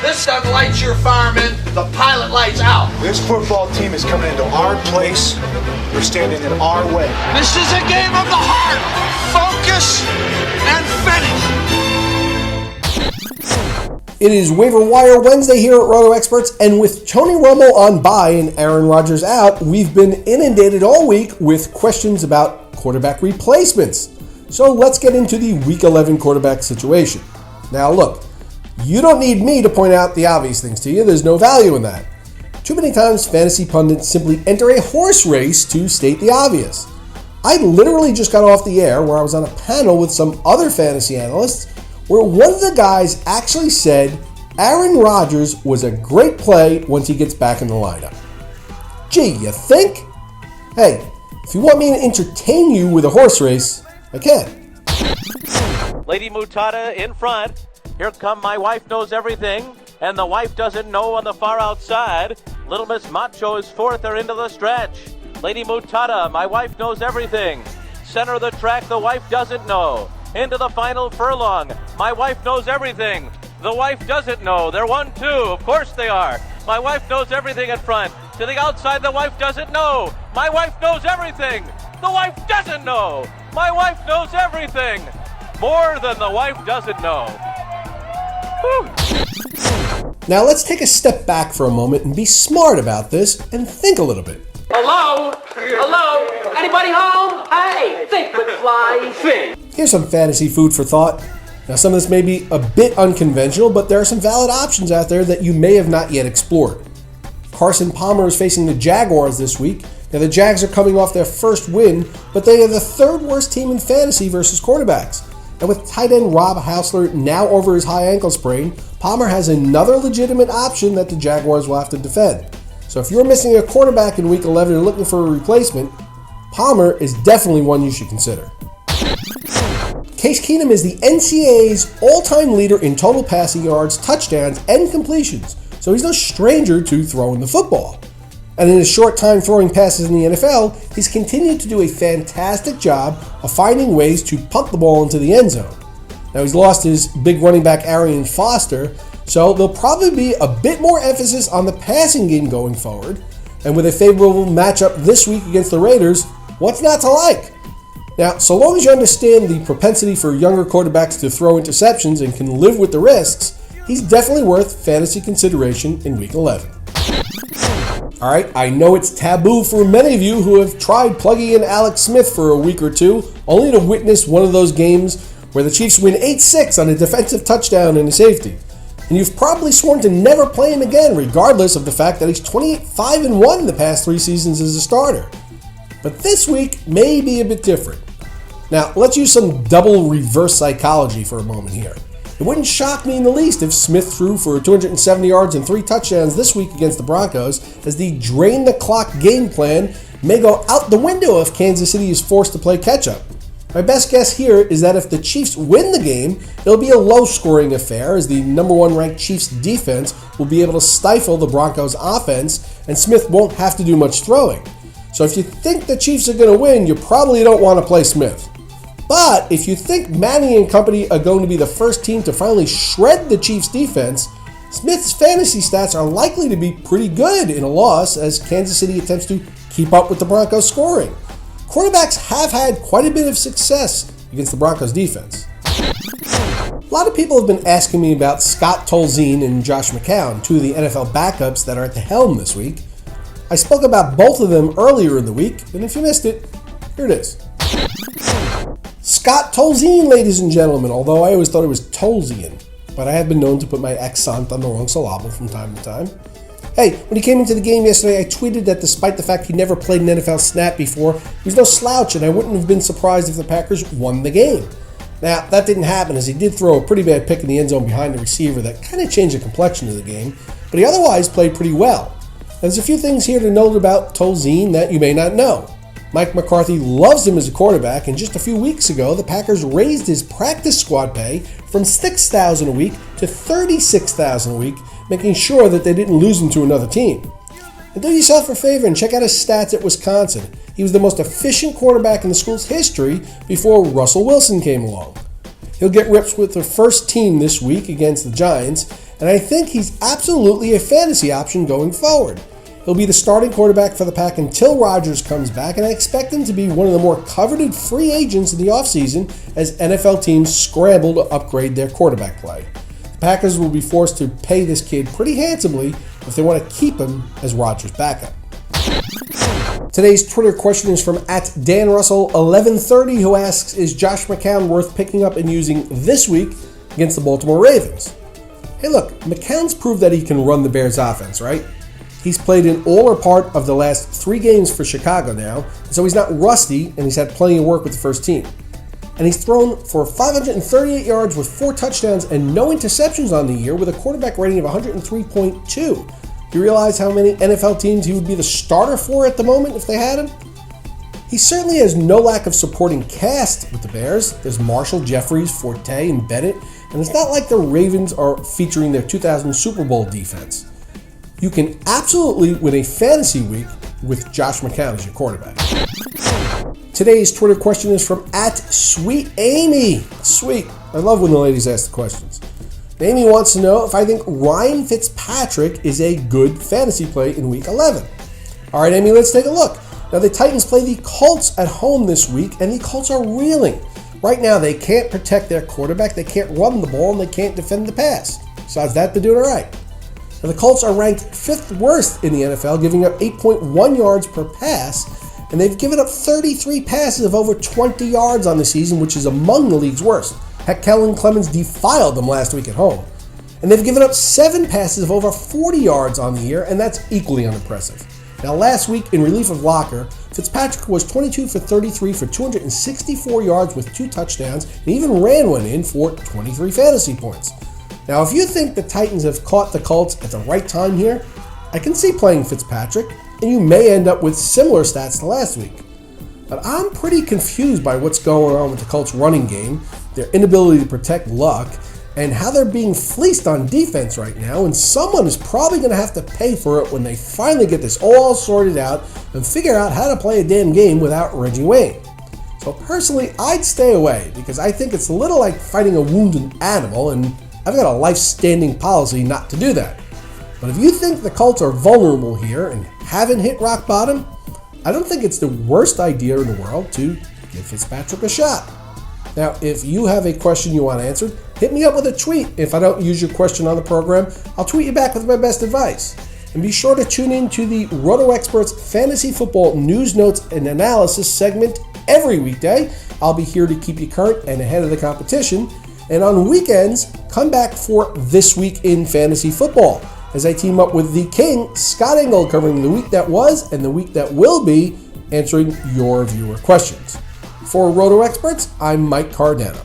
This doesn't light your firemen, the pilot lights out. This football team is coming into our place. We're standing in our way. This is a game of the heart. Focus and finish. It is Waiver Wire Wednesday here at Roto Experts, and with Tony Romo on bye and Aaron Rodgers out, we've been inundated all week with questions about quarterback replacements. So let's get into the Week 11 quarterback situation. Now look, you don't need me to point out the obvious things to you. There's no value in that. Too many times fantasy pundits simply enter a horse race to state the obvious. I literally just got off the air where I was on a panel with some other fantasy analysts where one of the guys actually said Aaron Rodgers was a great play once he gets back in the lineup. Gee, you think? Hey, if you want me to entertain you with a horse race, I can. Lady Mutada in front. Here come My Wife Knows Everything, and The Wife Doesn't Know on the far outside. Little Miss Macho is fourth or into the stretch. Lady Mutada, My Wife Knows Everything. Center of the track, The Wife Doesn't Know. Into the final furlong. My Wife Knows Everything. The Wife Doesn't Know. They're 1-2. Of course they are. My Wife Knows Everything in front. To the outside, The Wife Doesn't Know. My Wife Knows Everything. The Wife Doesn't Know. My Wife Knows Everything. More than The Wife Doesn't Know. Whew. Now let's take a step back for a moment and be smart about this and think a little bit. Hello? Hello? Anybody home? Hey, think McFly, think. Here's some fantasy food for thought. Now some of this may be a bit unconventional, but there are some valid options out there that you may have not yet explored. Carson Palmer is facing the Jaguars this week. Now the Jags are coming off their first win, but they are the third worst team in fantasy versus quarterbacks. And with tight end Rob Hausler now over his high ankle sprain, Palmer has another legitimate option that the Jaguars will have to defend. So if you're missing a quarterback in Week 11 and looking for a replacement, Palmer is definitely one you should consider. Case Keenum is the NCAA's all-time leader in total passing yards, touchdowns, and completions, so he's no stranger to throwing the football. And in his short time throwing passes in the NFL, he's continued to do a fantastic job of finding ways to pump the ball into the end zone. Now he's lost his big running back Arian Foster, so there'll probably be a bit more emphasis on the passing game going forward. And with a favorable matchup this week against the Raiders, what's not to like? Now, so long as you understand the propensity for younger quarterbacks to throw interceptions and can live with the risks, he's definitely worth fantasy consideration in Week 11. Alright, I know it's taboo for many of you who have tried plugging in Alex Smith for a week or two, only to witness one of those games where the Chiefs win 8-6 on a defensive touchdown and a safety. And you've probably sworn to never play him again, regardless of the fact that he's 28-5-1 in the past 3 seasons as a starter. But this week may be a bit different. Now, let's use some double reverse psychology for a moment here. It wouldn't shock me in the least if Smith threw for 270 yards and 3 touchdowns this week against the Broncos, as the drain-the-clock game plan may go out the window if Kansas City is forced to play catch-up. My best guess here is that if the Chiefs win the game, it'll be a low-scoring affair, as the number 1 ranked Chiefs defense will be able to stifle the Broncos offense, and Smith won't have to do much throwing. So if you think the Chiefs are going to win, you probably don't want to play Smith. But if you think Manning and company are going to be the first team to finally shred the Chiefs defense, Smith's fantasy stats are likely to be pretty good in a loss as Kansas City attempts to keep up with the Broncos scoring. Quarterbacks have had quite a bit of success against the Broncos defense. A lot of people have been asking me about Scott Tolzien and Josh McCown, 2 of the NFL backups that are at the helm this week. I spoke about both of them earlier in the week, and if you missed it, here it is. Scott Tolzien, ladies and gentlemen, although I always thought it was Tolzien, but I have been known to put my accent on the wrong syllable from time to time. Hey, when he came into the game yesterday, I tweeted that despite the fact he never played an NFL snap before, he was no slouch, and I wouldn't have been surprised if the Packers won the game. Now, that didn't happen, as he did throw a pretty bad pick in the end zone behind the receiver that kind of changed the complexion of the game, but he otherwise played pretty well. There's a few things here to note about Tolzien that you may not know. Mike McCarthy loves him as a quarterback, and just a few weeks ago, the Packers raised his practice squad pay from $6,000 a week to $36,000 a week, making sure that they didn't lose him to another team. And do yourself a favor and check out his stats at Wisconsin. He was the most efficient quarterback in the school's history before Russell Wilson came along. He'll get rips with the first team this week against the Giants, and I think he's absolutely a fantasy option going forward. He'll be the starting quarterback for the Pack until Rodgers comes back, and I expect him to be one of the more coveted free agents in the offseason as NFL teams scramble to upgrade their quarterback play. The Packers will be forced to pay this kid pretty handsomely if they want to keep him as Rodgers' backup. Today's Twitter question is from @DanRussell1130, who asks, is Josh McCown worth picking up and using this week against the Baltimore Ravens? Hey look, McCown's proved that he can run the Bears offense, right? He's played in all or part of the last 3 games for Chicago now, so he's not rusty and he's had plenty of work with the first team. And he's thrown for 538 yards with 4 touchdowns and no interceptions on the year with a quarterback rating of 103.2. Do you realize how many NFL teams he would be the starter for at the moment if they had him? He certainly has no lack of supporting cast with the Bears. There's Marshall, Jeffries, Forte, and Bennett, and it's not like the Ravens are featuring their 2000 Super Bowl defense. You can absolutely win a fantasy week with Josh McCown as your quarterback. Today's Twitter question is from @SweetAmy. Sweet. I love when the ladies ask the questions. Amy wants to know if I think Ryan Fitzpatrick is a good fantasy play in Week 11. All right, Amy, let's take a look. Now, the Titans play the Colts at home this week, and the Colts are reeling. Right now, they can't protect their quarterback, they can't run the ball, and they can't defend the pass. Besides that, they're doing all right. Now, the Colts are ranked 5th worst in the NFL, giving up 8.1 yards per pass, and they've given up 33 passes of over 20 yards on the season, which is among the league's worst. Heck, Kellen Clemens defiled them last week at home. And they've given up 7 passes of over 40 yards on the year, and that's equally unimpressive. Now, last week, in relief of Locker, Fitzpatrick was 22 for 33 for 264 yards with 2 touchdowns, and even ran one in for 23 fantasy points. Now, if you think the Titans have caught the Colts at the right time here, I can see playing Fitzpatrick, and you may end up with similar stats to last week. But I'm pretty confused by what's going on with the Colts' running game, their inability to protect Luck, and how they're being fleeced on defense right now, and someone is probably going to have to pay for it when they finally get this all sorted out and figure out how to play a damn game without Reggie Wayne. So personally, I'd stay away because I think it's a little like fighting a wounded animal, and I've got a life-standing policy not to do that. But if you think the Colts are vulnerable here and haven't hit rock bottom, I don't think it's the worst idea in the world to give Fitzpatrick a shot. Now, if you have a question you want answered, hit me up with a tweet. If I don't use your question on the program, I'll tweet you back with my best advice. And be sure to tune in to the Roto Experts Fantasy Football News, Notes, and Analysis segment every weekday. I'll be here to keep you current and ahead of the competition. And on weekends, come back for This Week in Fantasy Football, as I team up with the King, Scott Engel, covering the week that was and the week that will be, answering your viewer questions. For Roto Experts, I'm Mike Cardano.